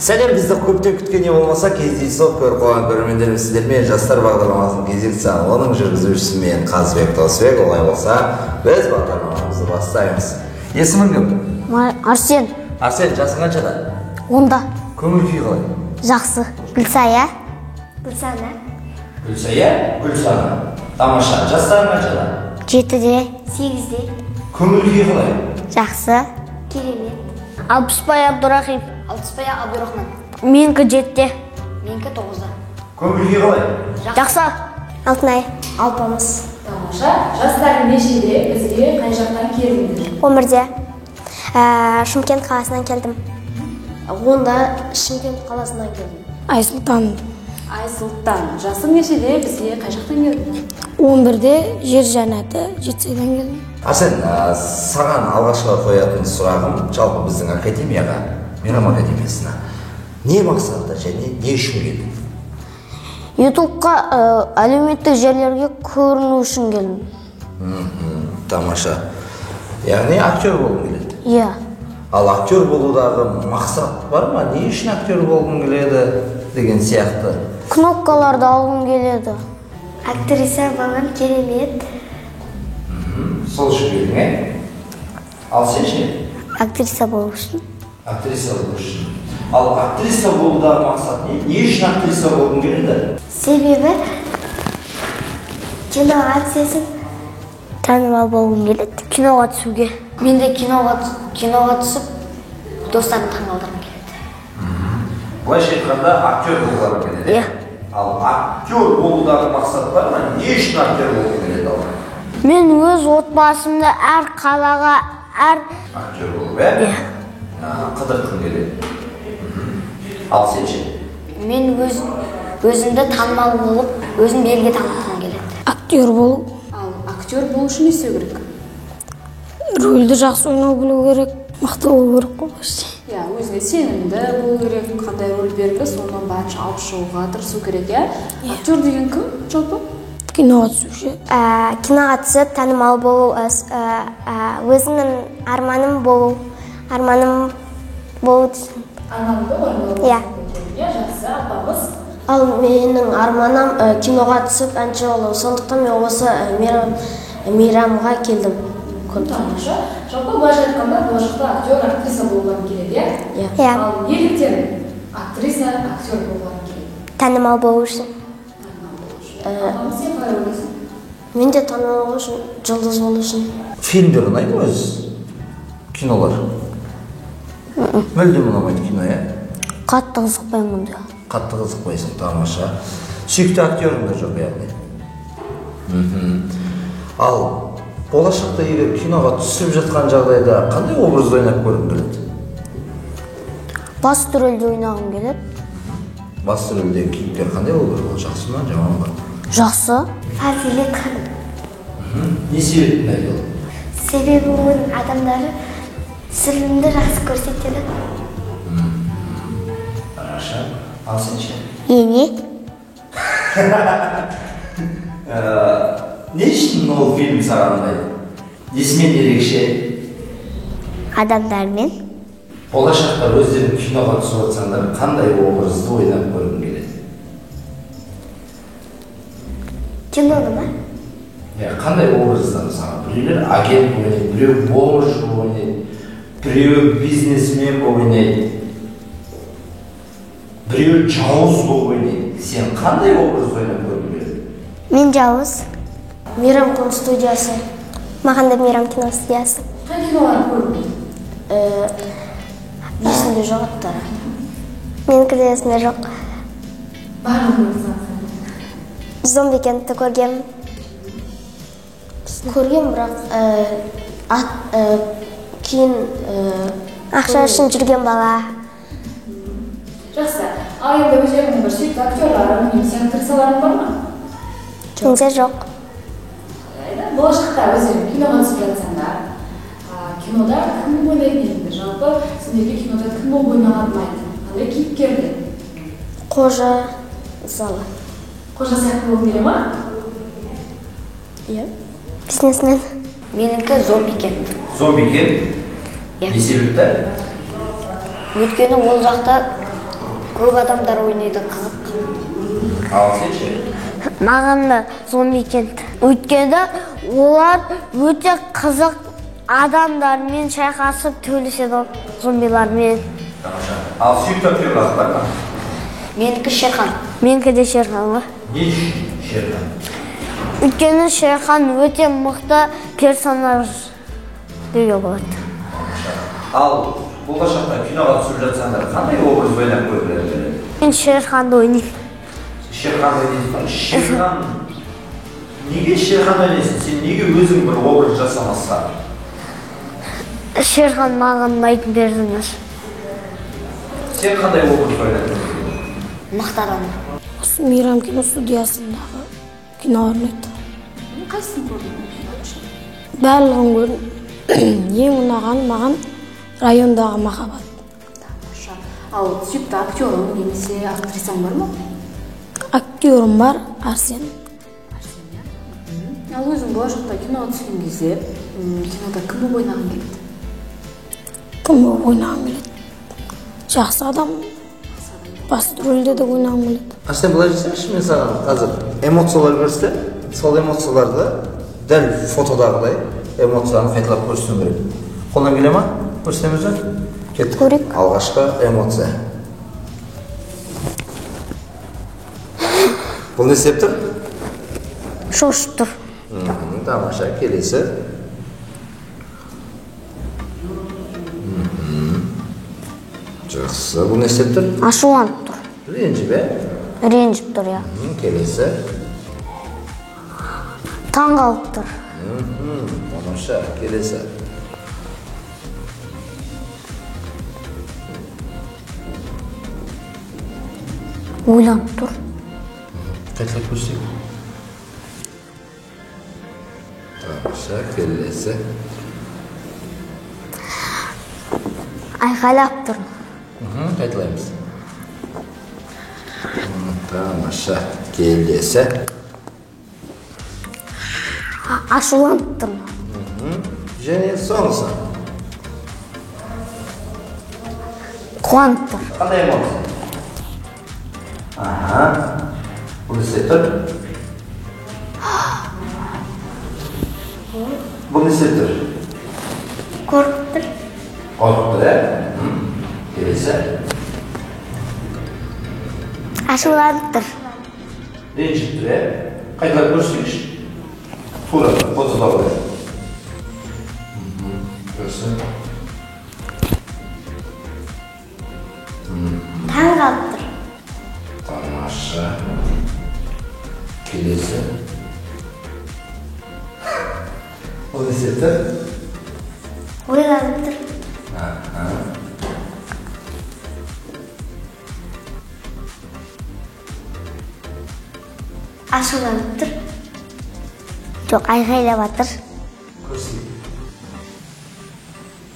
Сәлем, бізді көптен күткені болмаса кездейсоқ көріп қойған көрермендерім, сіздермен жастар бағдарламасының кезекті санының жүргізушісі мен Қазыбек Досбек. Олай болса, біз бағдарламамызды бастаймыз. Есімің кім? Арсен. Арсен, жасың қаншада? 10-да. Көңіл күй қалай? Жақсы. Гүлсая. Гүлсана. Гүлсая? Гүлсана. Тамаша. Жастарың қаншада? 7-де. 8-де. Көңіл күй қалай? Жақсы. Керемет. Алпысбай Абдурахим. Алпысбай Абдурахман. Менікі 7-де. Менікі 9-да. Көңіл күй қалай? Жақсы. Алтынай. Алпамыс. Тамаша. Жастарың нешеде, бізге қай жақтан келдіңдер? 11-де. Шымкент қаласынан келдім. 10-да Шымкент қаласынан келдім. Айсұлтан. Айсұлтан. Жасың нешеде, бізге қай жақтан келдің? 11-де жер жанаты жетісайдан келдім. Арсен, саған алғашқы қоятын сұрағым, жалпы біздің академияға, Мейрам академиясына не мақсатта және не үшін келдің? Ютубқа әлеуметтік жерлерге көріну үшін келдім. Тамаша. Яғни актер болғың келеді? Иә. Ал актер болудағы мақсат бар ма? Не үшін актер болғың келеді деген сияқты? Кнопкаларды алғым келеді. Актриса болған керемет. Сол үшін келдің, е? Ал сен ше? Актриса болу үшін. Актриса болу үшін. Ал актриса болудағы мақсат не? Не үшін актриса болғың келеді? Себебі киноға түсесің. Танымал болғым келеді. Киноға түсуге. Мен де киноға түсіп, достарын таңғалдырғым келеді. Былайша айтқанда актер болғым келеді. Иә. Ал актер болудағы мақсат бар ма? Не үшін актер болғың келеді ал? Мен өз отбасымда әр қалаға, Актер болу, бе? Қыдыртқың келеді. Ал сен ше? Мен өзімді танымал болып, өзім елге танытқым келеді. актер болу. Ал актер болу үшін не істеу керек? Рөлді жақсы ойнау білу керек. Мықты болу керек қой. Иә, өзіне сенімді болу керек, қандай рөл берді, соны барынша алып шығуға тырысу керек, иә? Актер деген кім, жалпы? Киноға түсуші. Киноға түсіп, танымал болу, өзімнің арманым болу дейсің. Арманды орындау. Иә. Иә, жақсы, апамыз. Ал менің арманым киноға түсіп, әнші болу. Сондықтан мен осы мейрамға келдім. Тамаша. Жалпы былайша айтқанда, болашақта актер, актриса болған келеді, иә? Иә. Ал неліктен актриса, актер болған келеді? Танымал болу үшін. Апамыз сен қалай ойлайсың? Мен де танымал болу үшін, жұлдыз болу үшін. Фильмдер ұнайды ма өзі? Кинолар? Мүлдем ұнамайды кино, иә? Қатты қызықпаймын мұнда. Қатты қызықпайсың, тамаша. Сүйікті актерің да жоқ, яғни. Ал болашақта егер киноға түсіп жатқан жағдайда қандай образды ойнап көргің келеді? Басты рөлде ойнағым келеді. Басты рөлдегі кейіпкер қандай болу керек? Ол жақсы ма, жаман ба? Жақсы. Фазилет ханым. Не себептен айтылды? Себебі оның адамдары сырымды жақсы көрсетеді. Хорошо. Ал сен ше? Ене. Не үшін ол фильм саған ұнайды? Несімен ерекше? Адамдармен. Болашақта өздерің киноға түсіп жатсаңдар, қандай образды ойнап көргің келеді? Киноны ма? Қандай образдан саған? Біреулер агент ойнайды, біреу бомж ойнайды, біреу бизнесмен ойнайды, біреу жауыз болып ойнайды. Сен қандай образды ойнап көргің келеді? Мен жауыз. Мейрам киностудиясы. Маған да Мейрам киностудиясы. Қай кинолар көрдің? Есімде жоқ аттары. Менікі де есімде жоқ. Барлығын көрдің. Зомбикентті көргем. Көргем, бірақ кейін ақша үшін жүрген бала. Жақсы. Ал енді өздеріңнің бір сүйікті актерларың, немесе актрисаларың бар ма? Менде жоқ. Болашақта өздерің киноға түсіп жатсаңдар, кинода кім ойнайтын едіңдер? Жалпы сендерге кинода кім болып ойнаған ұнайды? Қандай кейіпкерді? Қожа, мысалы. Қожа сияқты болғың келе ма? Иә. Бизнесмен. Менікі зомбикент. Зомбикент? Иә. Не себепті? Өйткені ол жақта көп адамдар ойнайды, қызық. Ал сенші? Маған да зомби екен. Өйткені олар өте қызық адамдармен шайқасып төлеседі зомбилармен. Тамаша. Ал сүйікті актерлар бар ма? Менікі Шерхан. Менікі де Шерхан ба? Не үшін Шерхан? Өйткені Шерхан өте мықты персонаж деуге болады. Ал болашақта киноға түсіп жатсаңдар, қандай образ ойнап көргілерің келеді? Мен Шерханды ойнаймын. Шерхан ойнайсың. Шерхан неге Шерхан ойнайсың? Сен неге өзің бір образ жасамасқа? Шерхан маған ұнайтын персонаж. Сен қандай образ ойнадың? Мықты адам. Осы Мейрам кино студиясындағы кино ойнайды. Қайсысын көрдің? Барлығын көрдім. Ең ұнаған маған райондағы махаббат. Тамаша. Ал сүйікті актерің немесе актрисаң бар ма? Актерім бар, Арсен. Арсен, иә? Ал өзің болашақта киноға түскен кезде, кинода кім болып ойнағың келеді? Кім болып ойнағым келеді? Жақсы адам. Басты рөлде де ойнағым келеді. Арсен, былай жасайықшы, мен саған қазір эмоциялар көрсетті. Сол эмоцияларды дәл фотодағыдай эмоцияны қайталап көрсетуім керек. Қолдан келе ма? Көрсетеміз бе? Кеттік. Көрейік. Алғашқы эмоция. Бұл не істеп тұр? Шошып тұр. Тамаша, келесі. Жақсы, бұл не істеп тұр? Ашуланып тұр. Ренжі бе? Ренжіп тұр, я. Келесі. Таң қалып тұр. Тамаша, келесі. Ойланып тұр. Қайталап көрсек. Тамаша, келесі. Айқайлап тұр. Қайталаймыз. Тамаша, келесі. Ашуланып тұр. Және соңғысы. Қуанып тұр. Қандай эмоция? Бұл не істеп тұр? Бұл не істеп тұр? Қорқып тұр. Қорқып тұр, ә? Келесі. Ашуланып тұр. Ренжіп тұр, ә? Қайталап көрсеңізші. Тура, фотода қойып. Көрсін. Таң қалып тұр. Тамаша. Келесі. Бұл не істеп тұр? Ойланып тұр. Ашуланып тұр. Жоқ, айғайлап жатыр. Көрсін.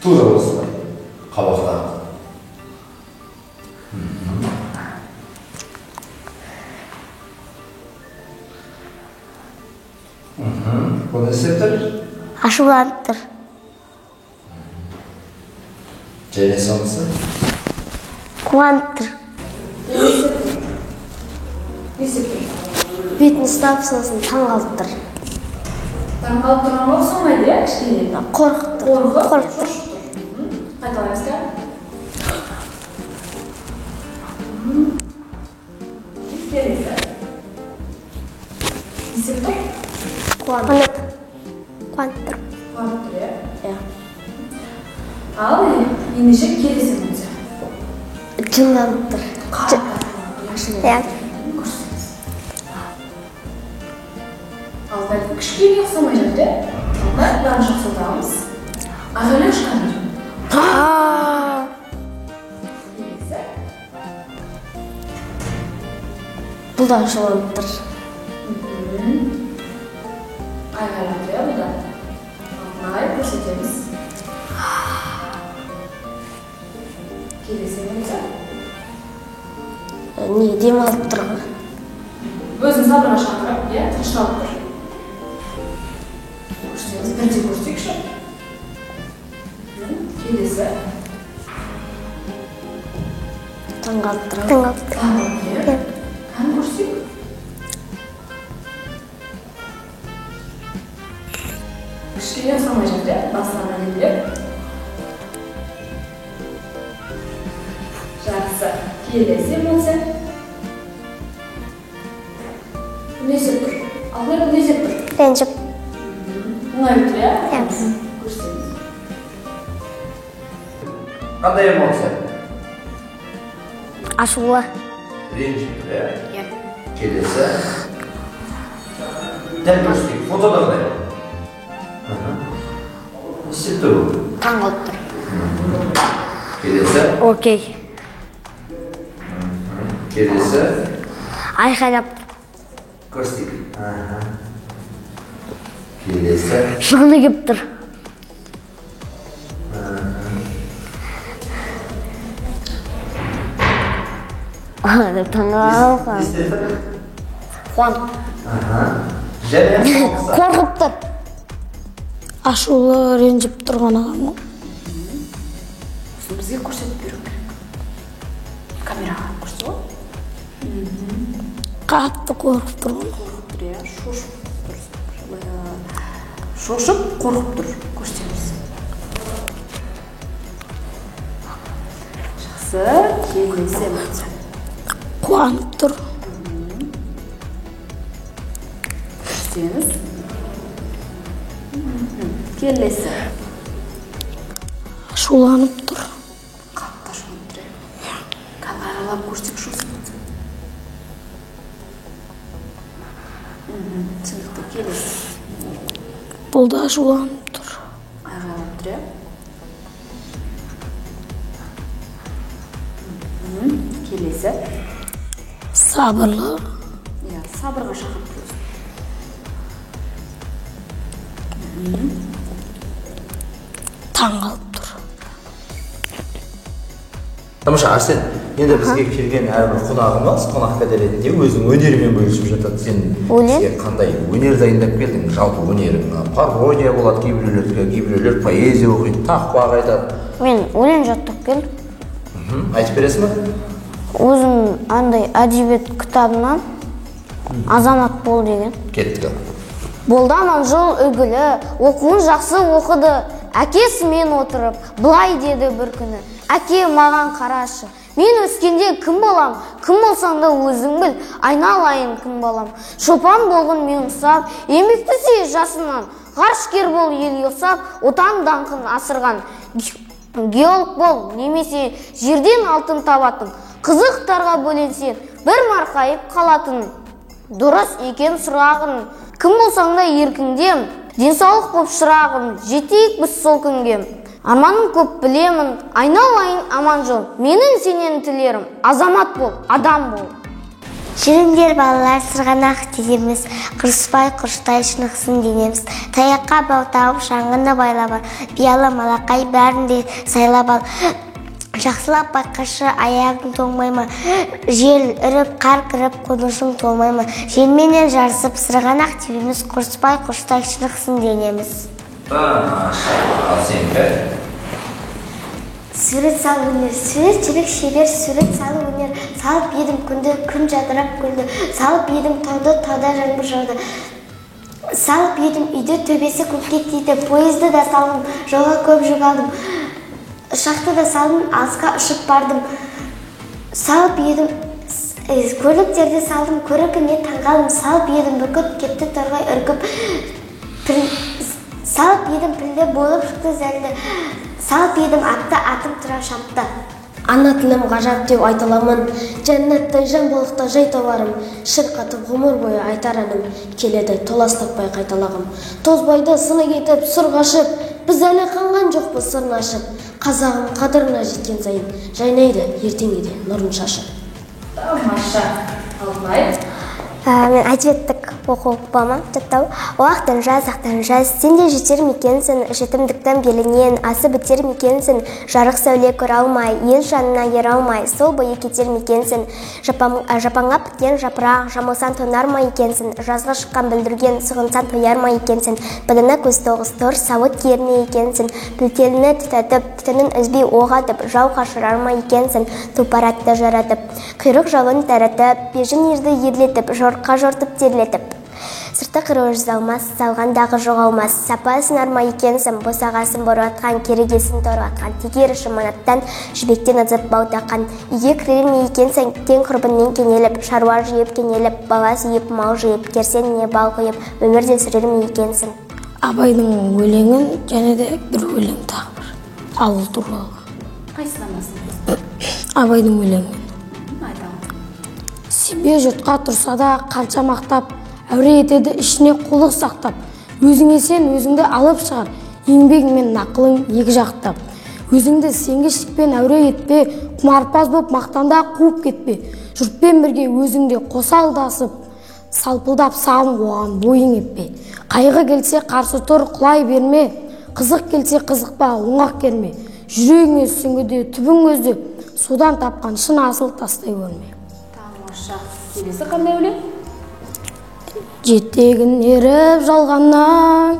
Тура осылай. Қабақта. Бұл не істеп тұр? Ашуланып тұр. Және соңғысы. Қуанып тұр. Бетін ұстап сосын таң қалып тұр. Таң қалып тұрған ба ұқсамайды, иә, кішкене? Қорқып тұр. Қорқып тұр. Қайталаймыз ка? Келесі. Не істеп тұр? Қуанып. Қуанып тұр. Қуанып тұр, иә? Иә. Ал ендеше келесі эмоция. Жынданып тұр. Иә. Ал бәлкім кішкене ұқсамай жатыр, иә? Алда бәрін жақсылтамыз. Айғайлап шыққан. Келесі. Бұл да ашуланып тұр. Айғайлап, иә, бұл да. Алтынай көрсетеміз. Келесі эмоция. Не, демалып тұр ғой. Өзін сабырға шақырып, иә, тынышталып тұр. Көрсетеміз, бірдей көрсетейікші. Келесі. таң қалып тұрам. Қан көрсек? Кішкене самай жатыр, басынан әлемдеп. Жақсы, келесі болса. Несеп тұр? Алғыр несеп тұр? Ренжіп. Оңай тұр, я? Иә. Көрсеңіз. Қандай эмоция? Ашулы. Ренжіп, иә? Келесі. Дәл көрсетейік, фотода қандай? Не істеп тұр бұл? Таң қалып тұр. Келесі. Окей. Келесі. Айқайлап. Көрсетейік. Келесі. Шығыны кеп тұр. Таң қалып. Не істеп тұр? Қуанып. Және соңғысы. Қорқып тұр. Ашулы, ренжіп тұрған адамның. Бізге көрсетіп беру керек. Камераға көрсетіп ғой. Қатты қорқып тұрған. Қорқып тұр, иә, шошып тұр. Шошып, қорқып тұр. Көрсетеміз. Жақсы, келесі эмоция. Қуанып тұр. Көрсетеміз. Келесі. Ашуланып тұр. Қатты ашуланып тұр. Аралап көрсек шошып. Түсінікті, келесі. Бұл да ашуланып тұр. Аралап тұр. Келесі. Сабырлы. Иә, сабырға шақырып тұрсың. Таң қалып тұр. Тамаша, Арсен, енді бізге келген әрбір қонағымыз қонаққа ретінде өзінің өнерімен бөлісіп жатады. Сен бізге қандай өнер дайындап келдің? Жалпы өнерің пародия болады кейбіреулердікі, кейбіреулер поэзия оқиды, тақпақ айтады. Мен өлең жаттап келдім. Айтып бересің бе? Өзім андай әдебиет кітабынан азамат бол деген. Кеттік. Болды Аманжол үлгілі, оқуын жақсы оқыды. Әкесімен отырып, былай деді бір күні. Әке, маған қарашы. Мен өскенде кім болам? Кім болсаң да өзің біл, айналайын кім болам. Шопан болғын мен ұсап, еңбектесе жасынан. Ғарышкер бол ел ұсап, отан даңқын асырған. Геолог бол, немесе жерден алтын табатын. Қызықтарға бөленсең, бір марқайып қалатын. Дұрыс екен сұрағын. Кім болсаң да еркіңдем, денсаулық боп шырағым, жетейік біз сол күнге. Арманым көп білемін, айналайын Аманжол, менің сенен тілерім, азамат бол, адам бол. Жүріңдер балалар, сырғанақ теземіз, қырыспай құрыштай шынықсын денеміз. Таяққа бау тағып шаңғыны байлап ал, биялы малақай бәрін де сайлап ал. Жақсылап байқашы, аяғың тоңмай ма? Жел үріп, қар кіріп, қонышың толмай ма? Желменен жарысып, сырғанақ тебеміз, құрыспай құрыштай шынықсын денеміз. Ал сен бе? Сурет салу өнер, сурет жүрек шебер, сурет салу өнер. Салып едім күнді, күн жадырап күлді. Салып едім тауды, тауда жаңбыр жауды. Салып едім үйді, төбесі көкке тиді. Поезды да салдым, жолға көп жүк алдым. Ұшақты да салдым, алысқа ұшып бардым. Салып едім, көліктерді салдым, көрігіне таңғалдым. Салып едім, бүркіт кетті торғай үркіп. Салып едім, пілді болып шықты зәлді. Салып едім, атты атым тұра шапты. Ана тілім ғажап деп айталамын, жәннаттай жан болықта жай табарым. Шырқатып ғұмыр бойы айтар әнім, келеді толас таппай қайталағым. Тозбайды сыны кетіп, сұр қашып, біз әлі қанған жоқпыз сырын ашып. Қазағым қадырына жеткен сайын, жайнайды ертеңгіде нұрын шашып. Тамаша. Алтынай. Мен әдебиеттік оқу болмам жаттау. Уақыттан жаз, сен де жетер мекенсің, жетімдіктен белінен, асы бітер мекенсің, жарық сәуле көре алмай, ел жанына ер алмай, сол бойы кетер мекенсің. Жапаңа біткен жапырақ, жамылсан тонар ма екенсің, жазға шыққан білдірген, сығынсан тояр ма екенсің, біліні көз тоғыстыр, сауыт керме екенсің, пілтеліні түтәтіп, түтінін үзбей оғатып, жау қашырар ма екенсің, тұлпаратты жаратып, құйрық жауын тәратып, бежін ерді ерлетіп, жорыққа жортып терлетіп. Сырты қыры жүзалмас, салғандағы жоғалмас, сапа сынар ма екенсің, босағасын боратқан, керегесін торғатқан, тегер шыманаттан, жібектен азып баутаққан, үйге кірер ме екенсің, тең құрбынмен кенеліп, шаруа жиып кенеліп, бала сүйіп, мал жиып, керсен не бал қойып, өмірде сүрер ме екенсің. Абайдың өлеңін және де бір өлең тағы бар. Ауыл туралы. Қайсыламасың? Абайдың өлеңін. Айтамын. Себе жұртқа тұрса да қанша мақтап, әуре етеді ішіне қулық сақтап. Өзіңе сен өзіңді алып шығар, еңбегің мен нақылың екі жақтап. Өзіңді сенгіштікпен әуре етпе, құмарпаз боп мақтанда қуып кетпе. Жұртпен бірге өзіңде қоса алдасып, салпылдап сағым оған бойың етпе. Қайғы келсе қарсы тұр, құлай берме. Қызық келсе қызықпа, оңақ керме. Жүрегіңе сүңгіде түбің көзде, судан тапқан шын асыл тастай көрме. Тамаша. Келесі қандай өлең? Жетегін еріп жалғаннан,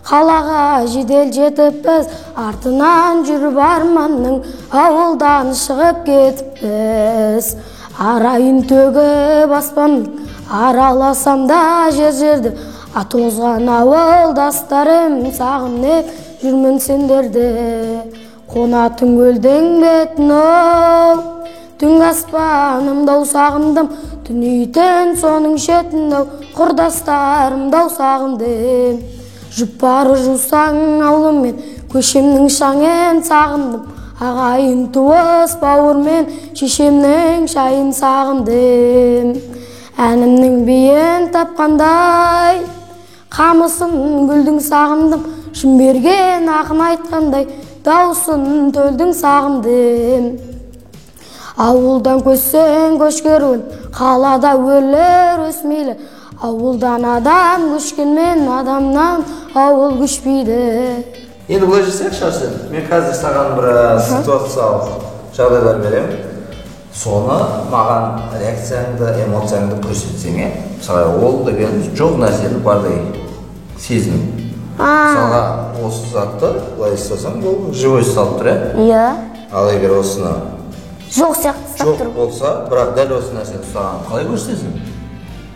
қалаға жедел жетіппіз, артынан жүріп арманның, ауылдан шығып кетіппіз. Арайын төгіп аспанның, араласам да жер-жерді, атозған ауылдастарым, сағынып жүрмін сендерді. Қонатын көлдің бетін оу, түнгі аспанымдау сағындым, түнейтін соның шетіндау, құрдастарымдау сағындым. Жұпары жусаң аулыммен, көшемнің шаңын сағындым, ағайын туыс бауырмен, шешемнің шайын сағындым. Әнімнің биін тапқандай, қамысын гүлдің сағындым, шын берген ақын айтқандай, даусын төлдің сағындым. Ауылдан көшсең көшкеруін, қалада өлер өсмейлі. Ауылдан адам көшкенмен, адамнан ауыл көшпейді. Енді бұлай жасайық шарсын. Мен қазір саған бір ситуациялық жағдайлар беремін. Соны маған реакцияңды, эмоцияңды көрсетсең, мысалы ол деген жоқ нәрсені бардай сезінім. Мысалға осы затты былай істесең, бұл живой салып тұр, Иә. Ал егер осыны Жоқ сияқты ұстап жоқ тұр. болса, бірақ дәл осы нәрсені ұстаған қалай көрсетесің?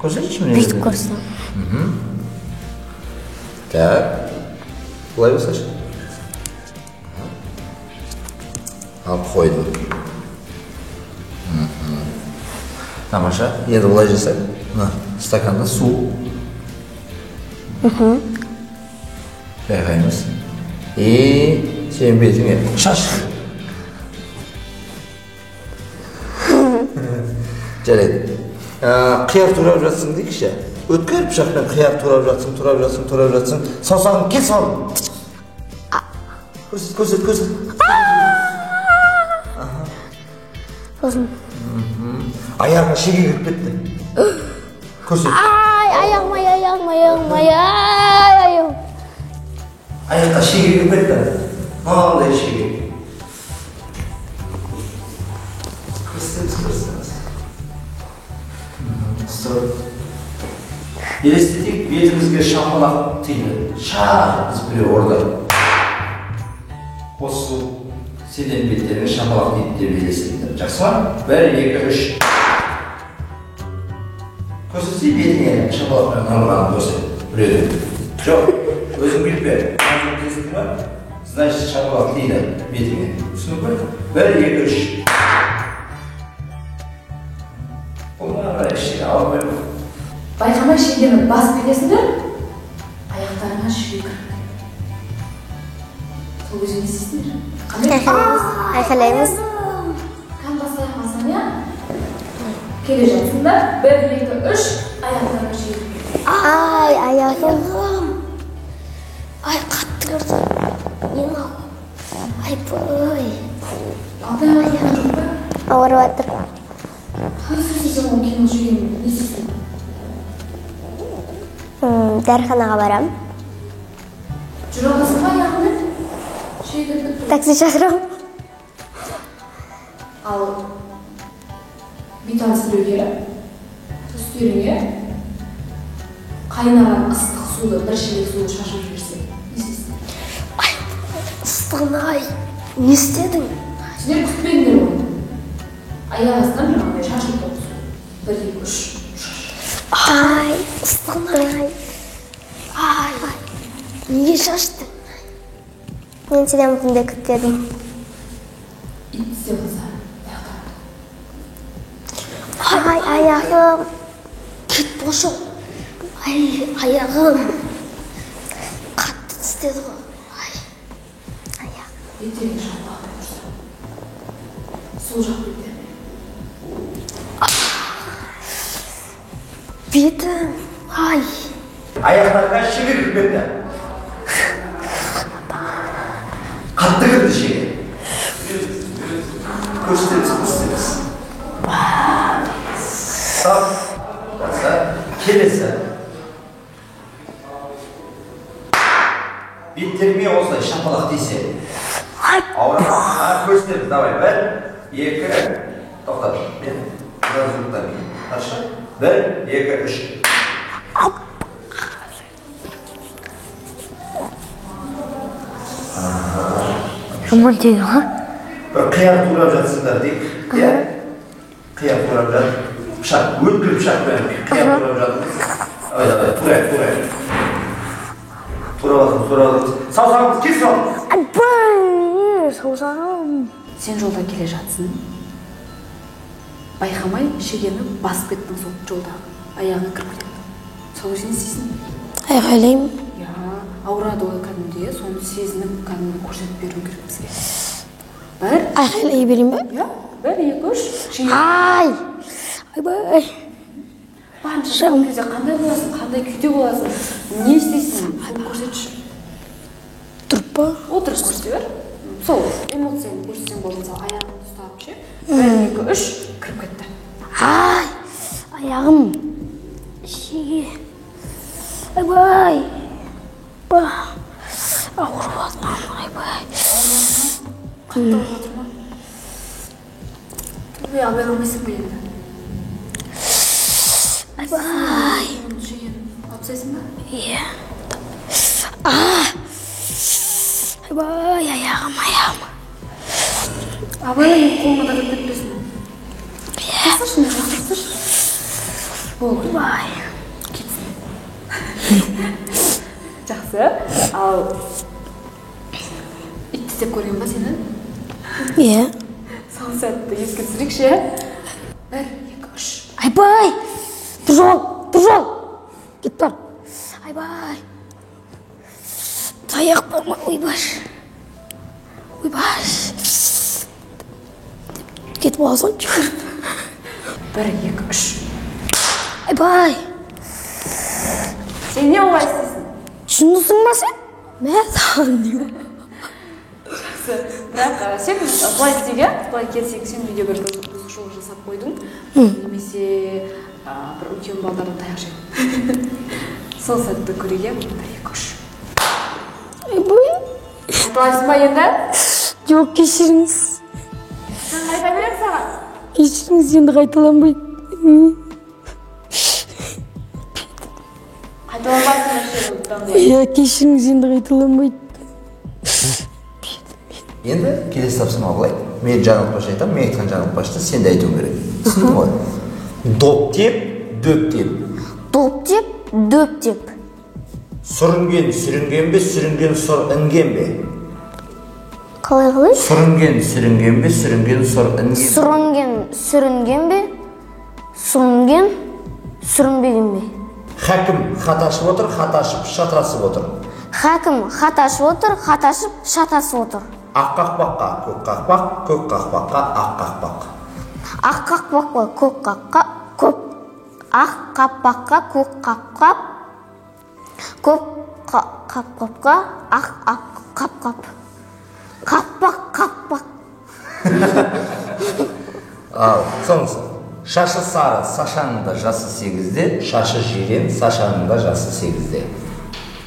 Көрсетші мені. Бүйтіп көрсін. Так, былай болсашы. Алып қойдым. Тамаша, енді былай жасайық. Стаканда су. Байқаймыз. Сен бетіңе шаш. Жарайды. Қияр турап жатсың дейікші. Өткір пышақпен қияр турап жатсың. Саусағын кесіп ал. Көрсет. Сосын. Аяғына шеге кіріп кетті. Көрсет. Аяғым. Аяққа шеге кіріп кетті. Мынандай шеге. Көрсетеміз. Елестетейік, бетімізге шамалақ тиді. Біз біреу орда. Осы сенен беттеріне шамалақ тиді деп елестетіңдер. Жақсы ма? 1, 2, 3. Көрсетсе бетіңе шамалақпен алғанын көрсет. Біреуді. Жоқ, өзің білпе. Қаншын тесті ма? Значит, шамалақ тиді бетіңе. Түсініп бай? 1, 2, 3. Байқамай шегені басып кетесіңдер, аяқтарыңа шүйе кіріп. Сол өзіңе істейсіңдер. Айқайлаймыз. Қан бастай қалсаң, я? Келе жатсыңдар, 1, 2, 3, аяқтарыңа шүйе кіріп. Аяғым. Қатты көрді. Бой. Алтай аяғын жоқ па? Ауырып жатыр. Қайсы сіздің ол кино жүргенін не істейсің? Дәріханаға барам. Жүре аласың ба аяғыңмен? Шегірді. Такси шақырам. Ал бейтаныс біреуге үстеріңе қайнаған ыстық суды, бір шелек суды шашып жіберсе, не істейсің? Ыстығын-ай, не істедің? Сендер күтпеңдер оны. Аяқ астынан жаңағыдай шашылып тұр су. 1, 2, 3 шаш. Ай, ыстығын-ай. Ай, неге шашты? Мен сенен бұнда күтпедім. Ит тізе болса, Ай, аяғым. Кет бошу. Ай, аяғым. Қатты тістеді ғой. Ай, аяғым. беттеріңе шалпақтай тұрса. Сол жақ беттеріне. Бетім. Ай. Аяқтарға шегір кірмепті. Қатты кірді шегір. Көрсетеміз. Сап. Келесі. Беттеріме осылай шапалақ дейсе. Ауыра. Көрсетеміз. Давай. 1, 2. Тоқтат. Мен. Biraz ұлттармен. Қаршы. 1, 2, 3. Жаман дейді ға? Бір қияқ турап жатсыңдар дейік. Қияқ турап жатыр. Пышақ, өткір пышақпен қияқ турап жатырмыз. Давай, турайық. Туралатыңыз. Саусағымыз кесіп алыңыз. Айбай, саусағым. Сен жолда келе жатсың. Байқамай шегені басып кеттің сол жолда. Аяғыңа кіріп кетті. Сол сен істейсің. Айғайлаймын. Ауырады ғой кәдімгідей, соны сезініп кәдімгі көрсетіп беру керек бізге. 1, Айғайлай берейін ба? 1, 2, 3. Ай! Айбай! Барынша шағын кезде қандай боласың, қандай күйде боласың, не істейсің, соны көрсетші. Тұрып па? Отырып көрсете бер. Сол эмоцияны көрсетсең болды, мысалы аяғыңды ұстап ше. 1, 2, 3 кіріп кетті. Ай! Аяғым. Шеге. Айбай! Ауырып атмам, айбай. Қатты ауырып жатыр ма? Абай көрмесің бе енді? Айбай! Шегені алып тастайсың ба? Иә. Айбай, аяғым. Абай қолыңа да кетпесін. Тасташы, не тасташы. Болды. Айбай. Жақсы. Ал ит тістеп көрген ба сені? Иә. Сол сәтті еске түсірейікші. 1, 2, 3. Айбай! Тұр жол! Кет бар. Айбай! Таяқ бар ма? Ойбай! Кетіп аласың жүгіріп. 1, 2, 3. Айбай! Сен не олай істейсің? Шындысың ба сен? Мә, саған не? Жақсы. Бірақ сен былай істеге, былай келсек, сен үйде бір бұзушылық жасап қойдың. Немесе бір үлкен балдардан таяқ жедің. Сол сәтті көреге 1, 2, 3. Айбай! Айтылайсың ба енді? Жоқ, кешіріңіз. Мен қайта берем саған. Кешіріңіз, енді қайталанбайды. Қайталанбайсың әшейін. Иә, кешіріңіз, енді қайталанбайды. Енді келесі тапсырма былай. Мен жаңылтпаш айтамын, мен айтқан жаңылтпашты сен де айтуың керек. Түсіндің ғой? Доп деп, дөп деп. Доп деп, дөп деп. Сүрінген, сүрінген бе, сүрінген, сұр інген бе? Қалай? Сүрінген, сүрінген бе, сүрінген, сұр інген бе? Сүрінген, сүрінген бе? Сүрінген, сүрінбеген бе? Хәкім хат ашып отыр, хат ашып шатырасып отыр. Хәкім хат ашып отыр, хат ашып шатасып отыр. Ақ қақпаққа көк қақпақ, көк қақпаққа ақ қақпақ. Ақ қақпаққа көк қақпақ, ақ қақпаққа көк қақпақ, көк қақпаққа ақ қақпақ. Қақпақ. Ал, соңғысы. Шашы сары, Сашаның да жасы 8-де, шашы жирен, Сашаның да жасы 8-де.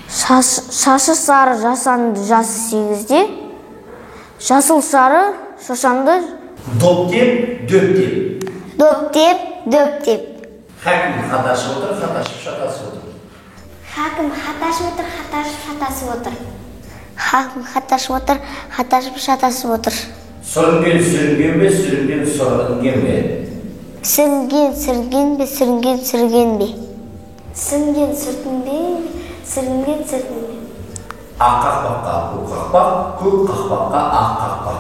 Шашы сары, Жасанның жасы 8-де. Жасыл сары, Шашанды Доп деп, дөп деп. Доп деп, дөп деп. Хакім хаташып отыр, хаташып шатасып отыр. Хакім хаташып отыр, хаташып шатасып отыр. Хакім хаташып отыр, хаташып шатасып отыр. Сүрінген сүрінген бе, сүрінген сүрінген бе? Сүрінген бе, сүрінген бе? Сүрінген сүртін бе, сүрінген сүртін бе? Ақ қақпаққа көк қақпақ, көк қақпаққа ақ қақпақ.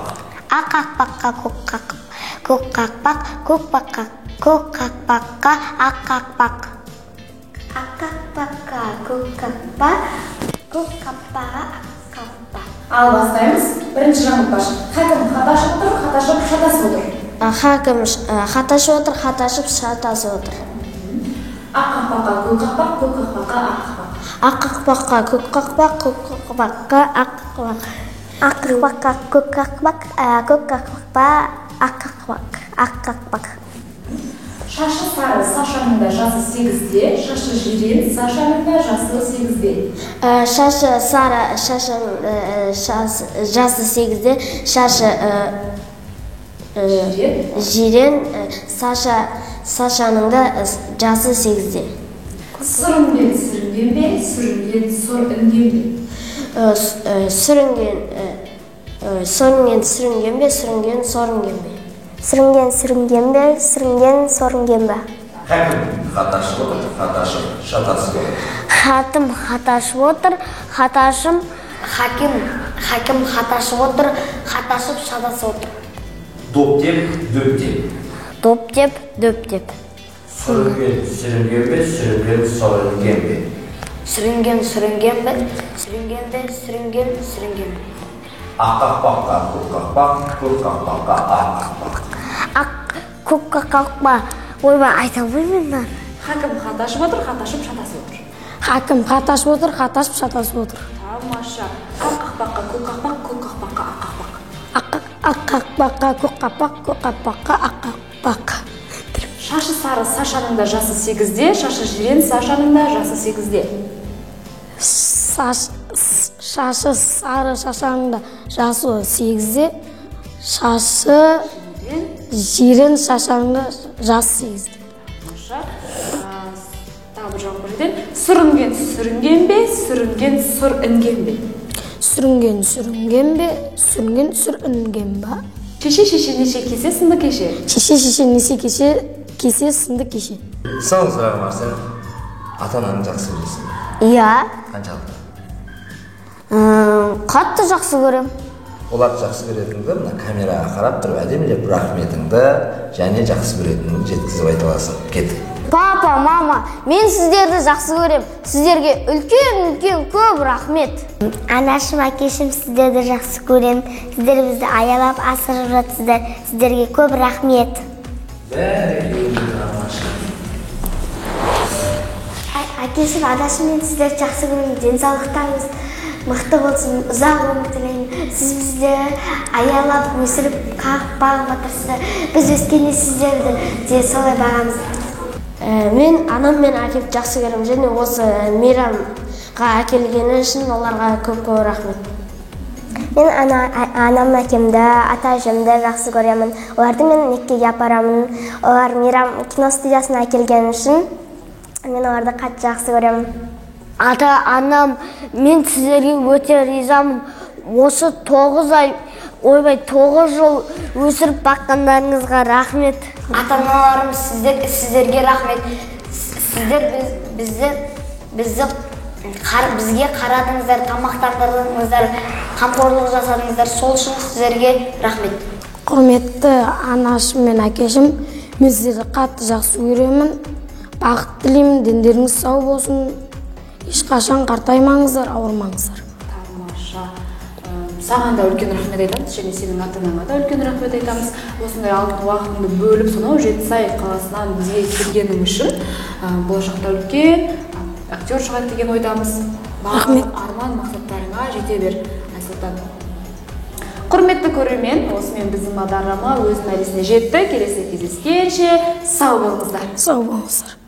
Ақ қақпаққа көк қақпақ, көк қақпаққа ақ қақпақ. Ақ қақпаққа көк қақпақ, көк қақпаққа ақ қақпақ. Ал бастаймыз. Бірінші жаңылтпаш. Хакім хаташып отыр, хаташып шатасып отыр. Хакім хаташып отыр, хаташып шатасып отыр. Ақ қақпаққа көк қақпақ, көк қақпаққа ақ қақпақ. Ақ қақпаққа көк қақпақ, көк қақпаққа ақ қақпақ. Ақ қақпаққа көк қақпақ, көк қақпаққа ақ қақпақ. Ақ қақпақ. Шашы сары, Сашаның да жасы 8-де, шашы жирен, Сашаның да жасы 8-де. Шашы сары, Шашаның жасы 8-де, шашы жирен, Сашаның да жасы 8-де. Сүрінген сүрінген бе, сүрінген сұр інген бе? Сүрінген сүрінген бе, сүрінген сорынген бе? Сүрінген бе, сүрінген сорынген бе? Хакім хаташып отыр, хаташып шатасып отыр. Хатім хаташып отыр, хаташым. Хакім хаташып отыр, хаташып шатасып отыр. Доп деп, дөп деп. Доп деп, дөп деп. Сүрінген сүрінген бе, сүрінген сорынген бе? Сүрінген бе, сүрінген бе? Ақ қақпаққа көк қақпақ, көк қақпаққа ақ қақпақ. Ақ көк қақпаққа, ойбай айта алмаймын мен. Хакім хаташып отыр, хаташып шатасып отыр. Хакім хаташып отыр, хаташып шатасып отыр. Тамаша. Ақ қақпаққа көк қақпақ, көк қақпаққа ақ қақпақ. Ақ қақпаққа көк қақпақ, көк қақпаққа ақ қақпақ. Шашы сары, Сашаның да жасы 8-де, шашы жирен, Сашаның да жасы 8-де. Шашы сары, Шашаның да жасы 8-де, шашы жирен, Шашаның да жасы 8-де. Тағы бір жауап берден. Сүрінген сүрінген бе, сүрінген сұр інген бе? Сүрінген сүрінген бе, сүрінген сұр інген бе? Шеше неше кесе сынды кеше? Шеше несе кесе сынды кеше. Соңғы сұрағым бар, сен ата-ананы жақсы көресің бе? Иә, Қаншалықты? қатты жақсы көрем. Оларды жақсы көретініңді мына камераға қарап тұрып әдемілеп рахметіңді және жақсы көретініңді жеткізіп айта аласың. Кет. Папа, мама, мен сіздерді жақсы көрем. Сіздерге үлкен көп рахмет. Анашым, әкешім, сіздерді жақсы көрем. Сіздер бізді аялап асырып жатсыздар. Сіздерге көп рахмет. Әкешім, анашым, мен сіздерді жақсы көрем. Денсаулықтарыңыз мықты болсын, ұзақ өмір тілеймін. Сіз бізді аялап, өсіріп, қағып бағып отырсыздар. Біз өскенде сіздерді де солай бағамыз. Мен анам мен әкемді жақсы көрем, және осы мейрамға әкелгені үшін оларға көп рахмет. Мен анам әкемді, ата-әжемді жақсы көремін. Оларды мен меккеге апарамын. Олар мейрам киностудиясына әкелгені үшін мен оларды қатты жақсы көремін. Ата-анам, мен сіздерге өте ризамын. Осы 9 ай, ойбай 9 жыл өсіріп баққандарыңызға рахмет. Ата-аналарым, сіздерге рахмет. Сіздер бізге қарадыңыздар, тамақтандырдыңыздар, қамқорлық жасадыңыздар. Сол үшін сіздерге рахмет. Құрметті анашым мен әкешім, мен сіздерді қатты жақсы көремін. Бақыт тілеймін, дендеріңіз сау болсын. Ешқашан қартаймаңыздар, ауырмаңыздар. Тамаша. Саған да үлкен рахмет айтамыз, және сенің ата-анаңа да үлкен рахмет айтамыз. Осындай алтын уақытыңды бөліп, сонау Жетісай қаласынан бізге келгенің үшін болашақта үлкен актер шығады деген ойдамыз. Рахмет. Арман мақсаттарыңа жете бер, Айсұлтан. Құрметті көрермен, осымен біздің бағдарлама өз мәресіне жетті. Келесі кездескенше сау болыңыздар. Сау болыңыздар.